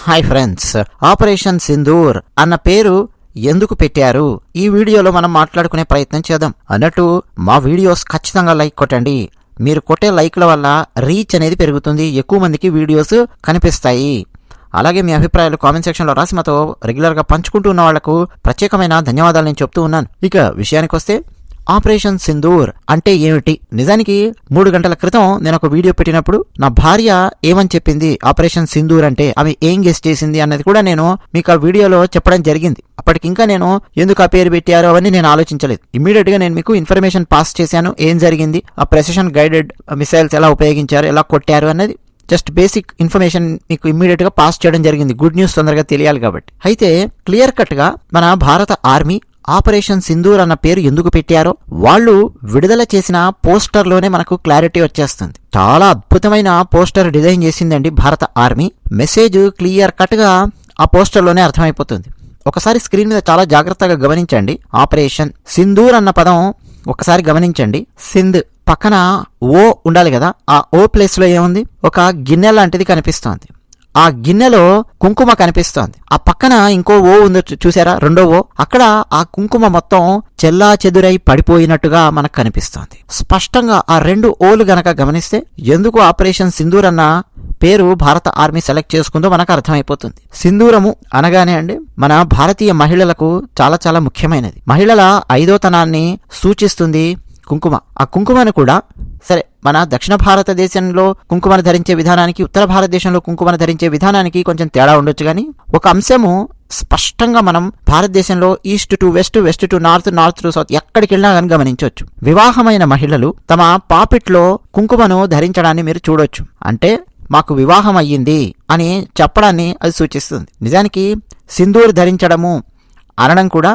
Hi friends, operation Sindoor అన్న పేరు ఎందుకు పెట్టారు ఈ వీడియోలో మనం మాట్లాడుకునే ప్రయత్నం చేద్దాం. అన్నట్టు మా వీడియోస్ ఖచ్చితంగా లైక్ కొట్టండి. మీరు కొట్టే లైక్ల వల్ల రీచ్ అనేది పెరుగుతుంది, ఎక్కువ మందికి వీడియోస్ కనిపిస్తాయి. అలాగే మీ అభిప్రాయాలు కామెంట్ సెక్షన్లో రాసి మాతో రెగ్యులర్గా పంచుకుంటూ ఉన్న వాళ్లకు ప్రత్యేకమైన ధన్యవాదాలు నేను చెప్తూ ఉన్నాను. ఇక విషయానికి వస్తే ఆపరేషన్ సింధూర్ అంటే ఏమిటి? నిజానికి 3 గంటల క్రితం నేను ఒక వీడియో పెట్టినప్పుడు నా భార్య ఏమని చెప్పింది ఆపరేషన్ సింధూర్ అంటే, ఆమె ఏం గెస్ చేసింది అన్నది కూడా నేను మీకు ఆ వీడియోలో చెప్పడం జరిగింది. అప్పటికింకా నేను ఎందుకు ఆ పేరు పెట్టారో అవన్నీ నేను ఆలోచించలేదు. ఇమ్మీడియట్ గా నేను మీకు ఇన్ఫర్మేషన్ పాస్ చేశాను. ఏం జరిగింది, ఆ ప్రెసిషన్ గైడెడ్ మిసైల్స్ ఎలా ఉపయోగించారు, ఎలా కొట్టారు అన్నది జస్ట్ బేసిక్ ఇన్ఫర్మేషన్ మీకు ఇమ్మీడియట్ గా పాస్ చేయడం జరిగింది. గుడ్ న్యూస్ తొందరగా తెలియాలి కాబట్టి. అయితే క్లియర్ కట్ గా మన భారత ఆర్మీ ఆపరేషన్ సింధూర్ అన్న పేరు ఎందుకు పెట్టారో వాళ్ళు విడుదల చేసిన పోస్టర్లోనే మనకు క్లారిటీ వచ్చేస్తుంది. చాలా అద్భుతమైన పోస్టర్ డిజైన్ చేసిందండి భారత ఆర్మీ. మెసేజ్ క్లియర్ కట్ గా ఆ పోస్టర్లోనే అర్థమైపోతుంది. ఒకసారి స్క్రీన్ మీద చాలా జాగ్రత్తగా గమనించండి. ఆపరేషన్ సింధూర్ అన్న పదం ఒకసారి గమనించండి. సింధ్ పక్కన ఓ ఉండాలి కదా, ఆ ఓ ప్లేస్ లో ఏముంది, ఒక గిన్నె లాంటిది కనిపిస్తోంది. ఆ గిన్నెలో కుంకుమ కనిపిస్తోంది. ఆ పక్కన ఇంకో ఓ ఉందో చూసారా, రెండో ఓ. అక్కడ ఆ కుంకుమ మొత్తం చెల్లా చెదురై పడిపోయినట్టుగా మనకు కనిపిస్తోంది. స్పష్టంగా ఆ 2 ఓలు గనక గమనిస్తే ఎందుకు ఆపరేషన్ సింధూర్ అన్న పేరు భారత ఆర్మీ సెలెక్ట్ చేసుకుందో మనకు అర్థమైపోతుంది. సింధూరము అనగానే అండి మన భారతీయ మహిళలకు చాలా చాలా ముఖ్యమైనది. మహిళల 5వ సూచిస్తుంది కుంకుమ. ఆ కుంకుమను కూడా సరే మన దక్షిణ భారతదేశంలో కుంకుమను ధరించే విధానానికి, ఉత్తర భారతదేశంలో కుంకుమను ధరించే విధానానికి కొంచెం తేడా ఉండొచ్చు. కానీ ఒక అంశము స్పష్టంగా మనం భారతదేశంలో east to west, west to north, north to south ఎక్కడికి వెళ్ళినా కానీ గమనించవచ్చు. వివాహమైన మహిళలు తమ పాపిట్లో కుంకుమను ధరించడాన్ని మీరు చూడొచ్చు. అంటే మాకు వివాహం అయ్యింది అని చెప్పడాన్ని అది సూచిస్తుంది. నిజానికి సింధూర్ ధరించడము అనడం కూడా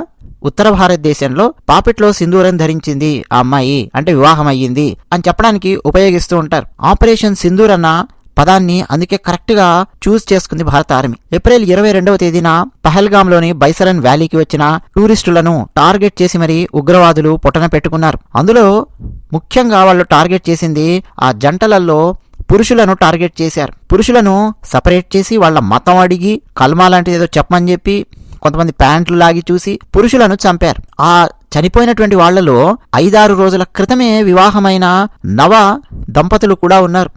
ఉత్తర భారతదేశంలో పాపిట్లో సింధూరం ధరించింది ఆ అమ్మాయి అంటే వివాహం అయ్యింది అని చెప్పడానికి ఉపయోగిస్తూ ఉంటారు. ఆపరేషన్ సింధూర్ అన్న పదాన్ని అందుకే కరెక్ట్ గా చూస్ చేసుకుంది భారత ఆర్మీ. ఏప్రిల్ 22వ తేదీన పహల్గాంలోని బైసరన్ వ్యాలీకి వచ్చిన టూరిస్టులను టార్గెట్ చేసి మరి ఉగ్రవాదులు పొట్టన పెట్టుకున్నారు. అందులో ముఖ్యంగా వాళ్ళు టార్గెట్ చేసింది ఆ జంటలలో పురుషులను టార్గెట్ చేశారు. పురుషులను సపరేట్ చేసి వాళ్ళ మతం అడిగి కల్మా లాంటిది ఏదో చెప్పమని చెప్పి కొంతమంది ప్యాంట్లు లాగి చూసి పురుషులను చంపారు. ఆ చనిపోయినటువంటి వాళ్లలో 5-6 రోజుల క్రితమే వివాహమైన నవ దంపతులు కూడా ఉన్నారు.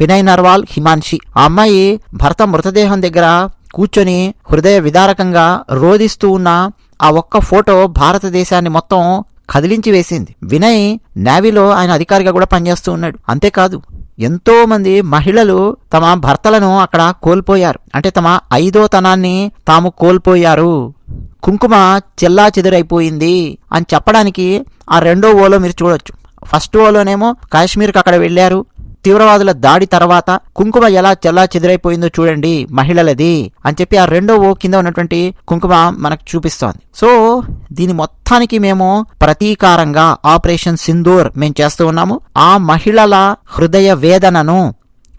వినయ్ నర్వాల్, హిమాన్షి. ఆ అమ్మాయి భర్త మృతదేహం దగ్గర కూర్చొని హృదయ విదారకంగా రోదిస్తూ ఉన్న ఆ ఒక్క ఫోటో భారతదేశాన్ని మొత్తం కదిలించి వేసింది. వినయ్ నేవీలో ఆయన అధికారిగా కూడా పనిచేస్తూ ఉన్నాడు. అంతేకాదు ఎంతో మంది మహిళలు తమ భర్తలను అక్కడ కోల్పోయారు. అంటే తమ 5వ తాము కోల్పోయారు. కుంకుమ చెల్లా చెదురైపోయింది అని చెప్పడానికి ఆ 2వ ఓలో మీరు చూడొచ్చు. ఫస్ట్ ఓలోనేమో కాశ్మీర్కి అక్కడ వెళ్లారు, తీవ్రవాదుల దాడి తర్వాత కుంకుమ ఎలా చెల్లా చెదురైపోయిందో చూడండి మహిళలది అని చెప్పి ఆ 2వ ఓ కింద ఉన్నటువంటి కుంకుమ మనకు చూపిస్తోంది. సో దీని మొత్తానికి మేము ప్రతీకారంగా ఆపరేషన్ సింధూర్ మేము చేస్తూ ఉన్నాము. ఆ మహిళల హృదయ వేదనను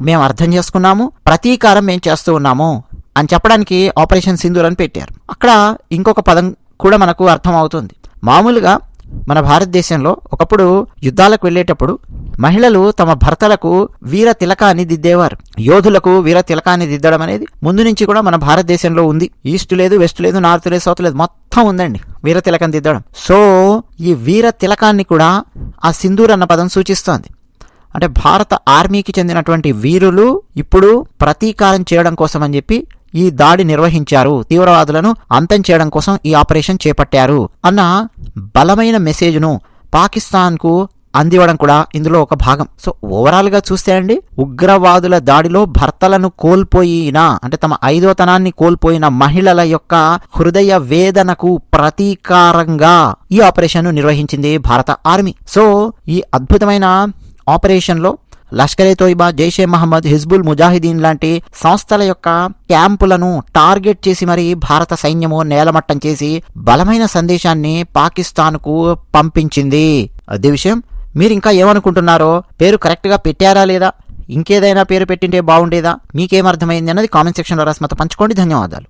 మేము అర్థం చేసుకున్నాము, ప్రతీకారం మేము చేస్తూ ఉన్నాము అని చెప్పడానికి ఆపరేషన్ సింధూర్ అని పెట్టారు. అక్కడ ఇంకొక పదం కూడా మనకు అర్థం అవుతుంది. మామూలుగా మన భారతదేశంలో ఒకప్పుడు యుద్ధాలకు వెళ్లేటప్పుడు మహిళలు తమ భర్తలకు వీర తిలకాన్ని దిద్దేవారు. యోధులకు వీర తిలకాన్ని దిద్దడం అనేది ముందు నుంచి కూడా మన భారతదేశంలో ఉంది. ఈస్ట్ లేదు, వెస్ట్ లేదు, నార్త్ లేదు, సౌత్ లేదు, మొత్తం ఉందండి వీర తిలకం దిద్దడం. సో ఈ వీర తిలకాన్ని కూడా ఆ సింధూర్ అన్న పదం సూచిస్తోంది. అంటే భారత ఆర్మీకి చెందినటువంటి వీరులు ఇప్పుడు ప్రతీకారం చేయడం కోసం అని చెప్పి ఈ దాడి నిర్వహించారు, తీవ్రవాదులను అంతం చేయడం కోసం ఈ ఆపరేషన్ చేపట్టారు అన్న బలమైన మెసేజ్ను పాకిస్తాన్కు అందివ్వడం కూడా ఇందులో ఒక భాగం. సో ఓవరాల్ గా చూస్తే అండి ఉగ్రవాదుల దాడిలో భర్తలను కోల్పోయిన అంటే తమ 5వ కోల్పోయిన మహిళల యొక్క హృదయ వేదనకు ప్రతీకారంగా ఈ ఆపరేషన్ నిర్వహించింది భారత ఆర్మీ. సో ఈ అద్భుతమైన ఆపరేషన్ లో లష్కరే తోయిబా, జైషే మహమ్మద్, హిజ్బుల్ ముజాహిదీన్ లాంటి సంస్థల యొక్క క్యాంపులను టార్గెట్ చేసి మరి భారత సైన్యము నేలమట్టం చేసి బలమైన సందేశాన్ని పాకిస్తాన్కు పంపించింది. అదే విషయం. మీరు ఇంకా ఏమనుకుంటున్నారో, పేరు కరెక్ట్గా పెట్టారా లేదా, ఇంకేదైనా పేరు పెట్టింటే బాగుండేదా, మీకేమర్థమైంది అన్నది కామెంట్ సెక్షన్లో రాసి మాతో పంచుకోండి. ధన్యవాదాలు.